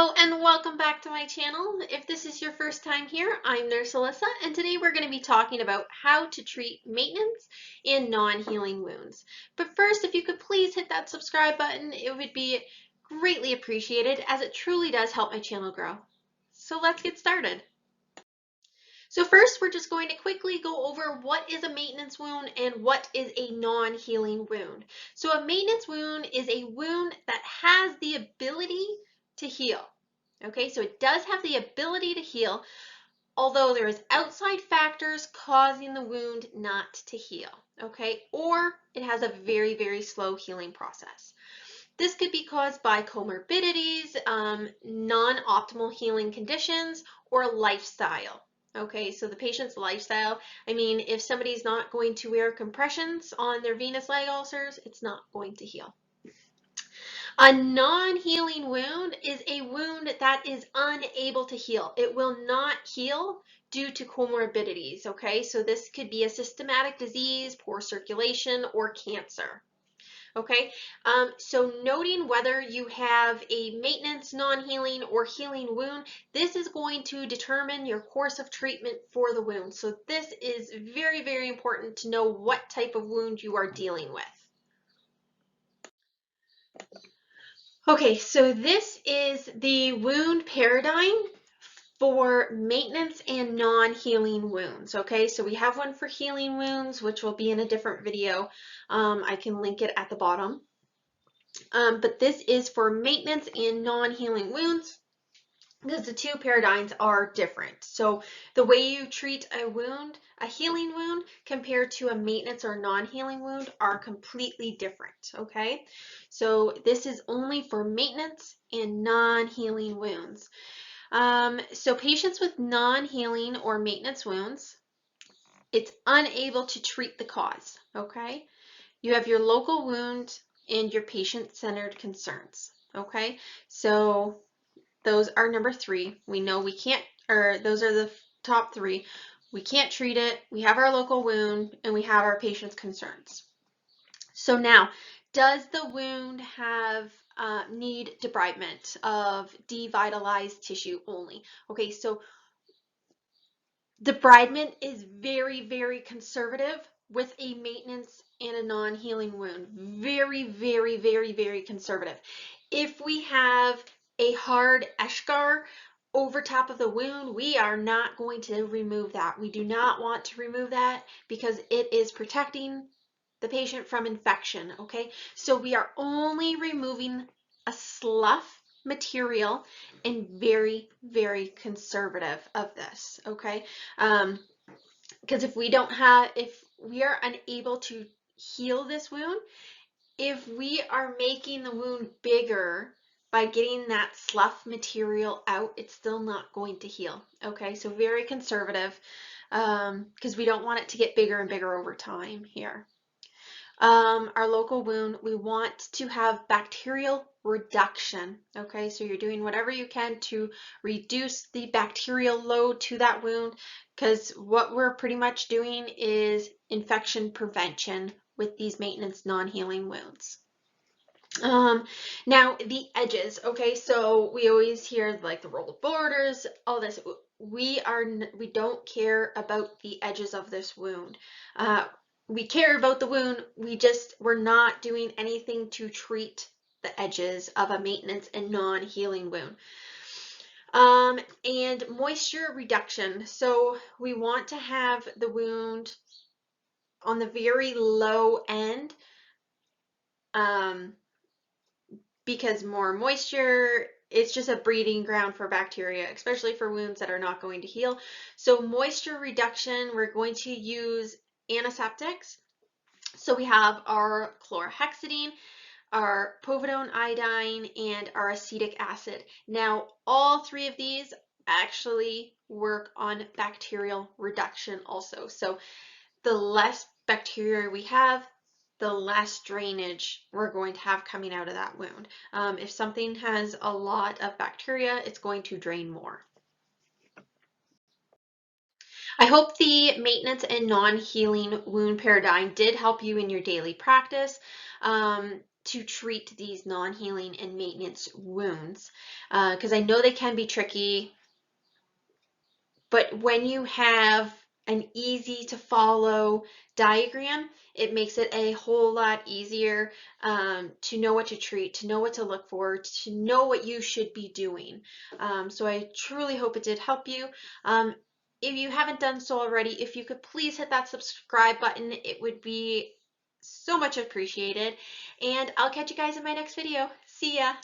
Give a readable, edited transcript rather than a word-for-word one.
Hello and welcome back to my channel. If this is your first time here, I'm Nurse Alyssa, and today we're going to be talking about how to treat maintenance and non-healing wounds. But first, if you could please hit that subscribe button, it would be greatly appreciated as it truly does help my channel grow. So let's get started. So first, we're just going to quickly go over what is a maintenance wound and what is a non-healing wound. So a maintenance wound is a wound that has the ability to heal. Okay, so it does have the ability to heal, although there is outside factors causing the wound not to heal. Okay, or it has a very, very slow healing process. This could be caused by comorbidities, non-optimal healing conditions, or lifestyle. Okay, so the patient's lifestyle, I mean, if somebody's not going to wear compressions on their venous leg ulcers, it's not going to heal. A non-healing wound is a wound that is unable to heal. It will not heal due to comorbidities, okay? So this could be a systematic disease, poor circulation, or cancer. Okay, so noting whether you have a maintenance, non-healing, or healing wound, this is going to determine your course of treatment for the wound. So this is very, very important to know what type of wound you are dealing with. Okay, so this is the wound paradigm for maintenance and non-healing wounds. Okay, so we have one for healing wounds, which will be in a different video. I can link it at the bottom. But this is for maintenance and non-healing wounds because the two paradigms are different. So the way you treat a wound, a healing wound, compared to a maintenance or non-healing wound are completely different, okay? So this is only for maintenance and non-healing wounds. So patients with non-healing or maintenance wounds, it's unable to treat the cause, okay? You have your local wound and your patient-centered concerns, okay? So those are number 3. We know we can't, or those are the top 3. We can't treat it, we have our local wound, and we have our patient's concerns. So now, does the wound have need debridement of devitalized tissue only? Okay, so debridement is very, very conservative with a maintenance and a non-healing wound. Very, very, very, very conservative. If we have a hard eschar over top of the wound, we are not going to remove that. We do not want to remove that because it is protecting the patient from infection, okay? So we are only removing a slough material and very, very conservative of this, okay? Because if we are unable to heal this wound, if we are making the wound bigger by getting that slough material out, it's still not going to heal, okay? So very conservative because we don't want it to get bigger and bigger over time here. Our local wound, we want to have bacterial reduction, okay? So you're doing whatever you can to reduce the bacterial load to that wound because what we're pretty much doing is infection prevention with these maintenance non-healing wounds. Now the edges, okay? So we always hear like the rolled borders, all this. We don't care about the edges of this wound. We care about the wound. We're not doing anything to treat the edges of a maintenance and non-healing wound. And moisture reduction. So we want to have the wound on the very low end because more moisture, it's just a breeding ground for bacteria, especially for wounds that are not going to heal. So moisture reduction, we're going to use antiseptics. So we have our chlorhexidine, our povidone iodine, and our acetic acid. Now, all 3 of these actually work on bacterial reduction also. So the less bacteria we have, the less drainage we're going to have coming out of that wound. If something has a lot of bacteria, it's going to drain more. I hope the maintenance and non-healing wound paradigm did help you in your daily practice to treat these non-healing and maintenance wounds, because I know they can be tricky, but when you have an easy to follow diagram, it makes it a whole lot easier to know what to treat, to know what to look for, to know what you should be doing. So I truly hope it did help you. If you haven't done so already, if you could please hit that subscribe button, it would be so much appreciated. And I'll catch you guys in my next video. See ya.